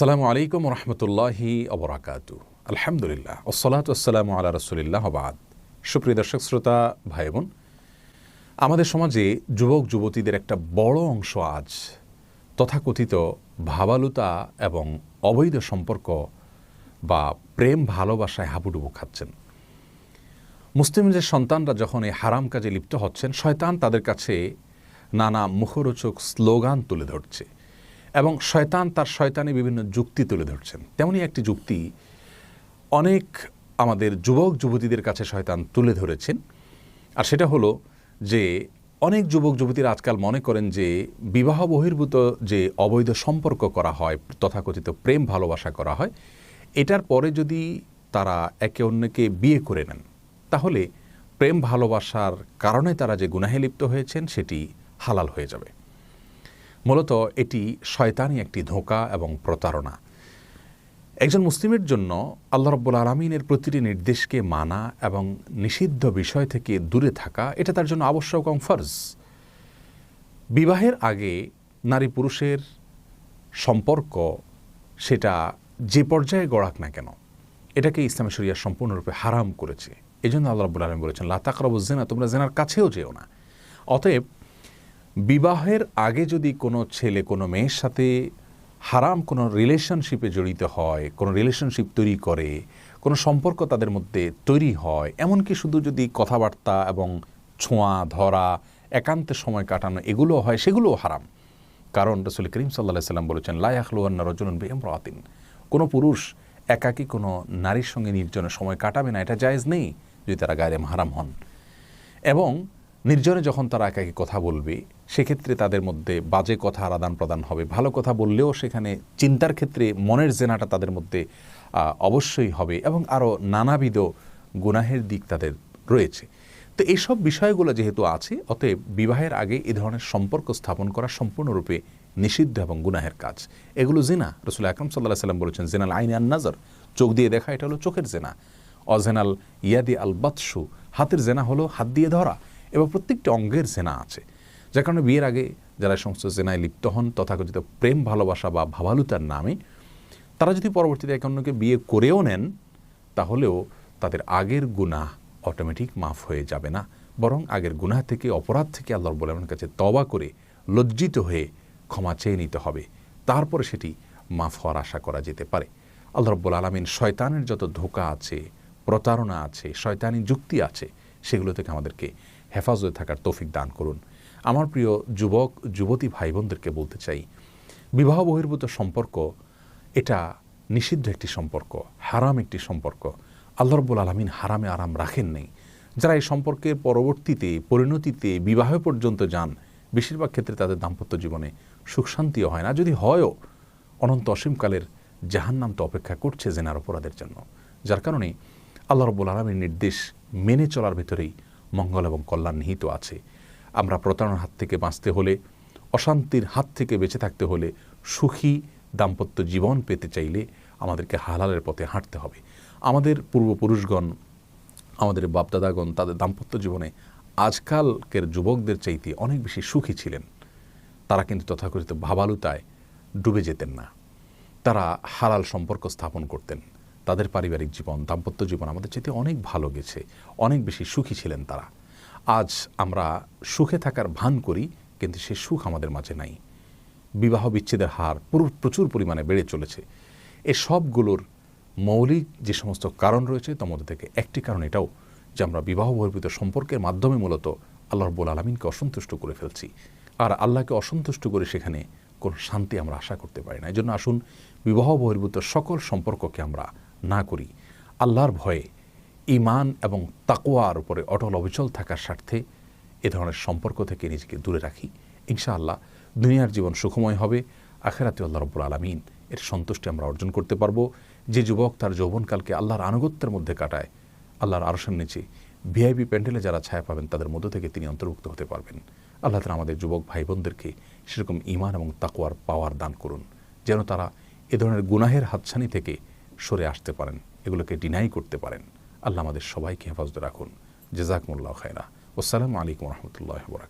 আসসালামু আলাইকুম রহমতুল্লাহি অবরাকাতু। আলহামদুলিল্লাহ ওসসালাতু ওয়াসসালামু আলা রাসূলিল্লাহ বাদ। সুপ্রিয় দর্শক শ্রোতা ভাই বোন, আমাদের সমাজে যুবক যুবতীদের একটা বড় অংশ আজ তথাকথিত ভাবালুতা এবং অবৈধ সম্পর্ক বা প্রেম ভালোবাসায় হাবুডুবু খাচ্ছেন। মুসলিমদের সন্তানরা যখন এই হারাম কাজে লিপ্ত হচ্ছেন, শয়তান তাদের কাছে নানা মুখরোচক স্লোগান তুলে ধরছে এবং শয়তান তার শয়তানি বিভিন্ন যুক্তি তুলে ধরছেন। তেমনই একটি যুক্তি অনেক আমাদের যুবক যুবতীদের কাছে শয়তান তুলে ধরেছেন, আর সেটা হলো যে অনেক যুবক যুবতীরা আজকাল মনে করেন যে বিবাহ বহির্ভূত যে অবৈধ সম্পর্ক করা হয়, তথাকথিত প্রেম ভালোবাসা করা হয়, এটার পরে যদি তারা একে অন্যকে বিয়ে করে নেন তাহলে প্রেম ভালোবাসার কারণে তারা যে গুনাহে লিপ্ত হয়েছেন সেটি হালাল হয়ে যাবে। মূলত এটি শয়তানি একটি ধোঁকা এবং প্রতারণা। একজন মুসলিমের জন্য আল্লাহ রাব্বুল আলামিনের প্রতিটি নির্দেশকে মানা এবং নিষিদ্ধ বিষয় থেকে দূরে থাকা, এটা তার জন্য আবশ্যক এবং ফরজ। বিবাহের আগে নারী পুরুষের সম্পর্ক সেটা যে পর্যায়ে গড়াক না কেন, এটাকে ইসলামী শরিয়া সম্পূর্ণরূপে হারাম করেছে। এই জন্য আল্লাহ রাব্বুল আলামিন বলেছেন, লা তাকরাবুজ জিনা, তোমরা জিনার কাছেও যেও না। অতএব বিবাহের আগে যদি কোনো ছেলে কোনো মেয়ের সাথে হারাম কোনো রিলেশনশিপে জড়িত হয়, কোনো রিলেশনশিপ তৈরি করে, কোনো সম্পর্ক তাদের মধ্যে তৈরি হয়, এমনকি শুধু যদি কথাবার্তা এবং ছোঁয়া ধরা, একান্তে সময় কাটানো এগুলো হয়, সেগুলোও হারাম। কারণ রাসূল করিম সাল্লাল্লাহু আলাইহি ওয়াসাল্লাম বলেছেন, লা ইয়াখলুওয়ান্না রাজুলুন বিইমরাতিন, কোনো পুরুষ একাকী কোনো নারীর সঙ্গে নির্জনে সময় কাটাবে না, এটা জায়েজ নেই যদি তারা গায়রে মাহরাম হন। এবং নির্জনে যখন তারা একাকী কথা বলবে সেক্ষেত্রে তাদের মধ্যে বাজে কথা আদান প্রদান হবে, ভালো কথা বললেও সেখানে চিন্তার ক্ষেত্রে মনের জেনাটা তাদের মধ্যে অবশ্যই হবে এবং আরও নানাবিধ গুনাহের দিক তাদের রয়েছে। তো এইসব বিষয়গুলো যেহেতু আছে, অতএব বিবাহের আগে এ ধরনের সম্পর্ক স্থাপন করা সম্পূর্ণরূপে নিষিদ্ধ এবং গুনাহের কাজ। এগুলো জিনা। রাসূল আকরাম সাল্লাল্লাহু আলাইহি ওয়াসাল্লাম বলেছেন, জিনাল আইনি আন নাজর, চোখ দিয়ে দেখা, এটা হলো চোখের জেনা। অজেনাল ইয়াদি আল বাতশু, হাতের জেনা হলো হাত দিয়ে ধরা। এবং প্রত্যেকটি অঙ্গের জেনা আছে, যার কারণে বিয়ের আগে যারা সমস্ত জেনায় লিপ্ত হন তথাকথিত প্রেম ভালোবাসা বা ভাবালুতার নামে, তারা যদি পরবর্তীতে একে অন্যকে বিয়ে করেও নেন তাহলেও তাদের আগের গুনাহ অটোমেটিক মাফ হয়ে যাবে না, বরং আগের গুনাহ থেকে, অপরাধ থেকে আল্লাহ রাব্বুল আলামিনের কাছে তওবা করে লজ্জিত হয়ে ক্ষমা চেয়ে নিতে হবে, তারপরে সেটি মাফ হওয়ার আশা করা যেতে পারে। আল্লাহ রাব্বুল আলামিন শয়তানের যত ধোঁকা আছে, প্রতারণা আছে, শয়তানি যুক্তি আছে, সেগুলো থেকে আমাদেরকে হেফাজতে থাকার তৌফিক দান করুন। আমার প্রিয় যুবক যুবতী ভাই বোনদেরকে বলতে চাই, বিবাহ বহির্ভূত সম্পর্ক এটা নিষিদ্ধ একটি সম্পর্ক, হারাম একটি সম্পর্ক। আল্লাহ রাব্বুল আলামিন হারামে আরাম রাখেন নেই। যারা এই সম্পর্কের পরবর্তীতে পরিণতিতে বিবাহ পর্যন্ত যান, বেশিরভাগ ক্ষেত্রে তাদের দাম্পত্য জীবনে সুখ শান্তিও হয় না, যদি হয়ও অনন্ত অসীমকালের জাহান্নাম তো অপেক্ষা করছে জেনার অপরাধের জন্য। যার কারণে আল্লাহ রাব্বুল আলামিনের নির্দেশ মেনে চলার ভেতরেই মঙ্গল এবং কল্যাণ নিহিত আছে। আমরা প্রতারণার হাত থেকে বাঁচতে হলে, অশান্তির হাত থেকে বেঁচে থাকতে হলে, সুখী দাম্পত্য জীবন পেতে চাইলে আমাদেরকে হালালের পথে হাঁটতে হবে। আমাদের পূর্বপুরুষগণ, আমাদের বাপদাদাগণ তাদের দাম্পত্য জীবনে আজকালকের যুবকদের চাইতে অনেক বেশি সুখী ছিলেন। তারা কিন্তু তথাকথিত ভাবালুতায় ডুবে যেতেন না, তারা হালাল সম্পর্ক স্থাপন করতেন। তাদের পারিবারিক জীবন, দাম্পত্য জীবন আমাদের চাইতে অনেক ভালো গেছে, অনেক বেশি সুখী ছিলেন তারা। আজ আমরা সুখে থাকার ভান করি, কিন্তু সে সুখ আমাদের মাঝে নাই। বিবাহ বিচ্ছেদের হার প্রচুর পরিমাণে বেড়ে চলেছে। এ সবগুলোর মৌলিক যে সমস্ত কারণ রয়েছে তার মধ্যে থেকে একটি কারণ এটাও যে আমরা বিবাহ বহির্ভূত সম্পর্কের মাধ্যমে মূলত আল্লাহ রাব্বুল আলামিনকে অসন্তুষ্ট করে ফেলছি, আর আল্লাহকে অসন্তুষ্ট করে সেখানে কোনো শান্তি আমরা আশা করতে পারি না। এই জন্য আসুন বিবাহ বহির্ভূত সকল সম্পর্ককে আমরা না করি, আল্লাহর ভয়ে, ঈমান এবং তাকওয়ার উপরে অটল অবিচল থাকার স্বার্থে এ ধরনের সম্পর্ক থেকে নিজেকে দূরে রাখি। ইনশাআল্লাহ দুনিয়ার জীবন সুখময় হবে, আখিরাতে আল্লাহ রাব্বুল আলামিন এর সন্তুষ্টি আমরা অর্জন করতে পারবো। যে যুবক তার যৌবনকালকে আল্লাহর আনুগত্যের মধ্যে কাটায়, আল্লাহর আরশের নিচে ভিআইপি প্যান্ডেলে যারা ছায়া পাবেন তাদের মধ্য থেকে তিনি অন্তর্ভুক্ত হতে পারবেন। আল্লাহ তাআলা আমাদের যুবক ভাই বোনদেরকে সেরকম ঈমান এবং তাকওয়ার পাওয়ার দান করুন, যেন তারা এ ধরনের গুনাহের হাতছানি থেকে সরে আসতে পারেন, এগুলোকে ডিনাই করতে পারেন। আল্লাহ আমাদের সবাইকে হেফাজতে রাখুন। জাযাকুমুল্লাহু খায়রা। আসসালামু আলাইকুম ওয়া রাহমাতুল্লাহি ওয়া বারাকাতুহু।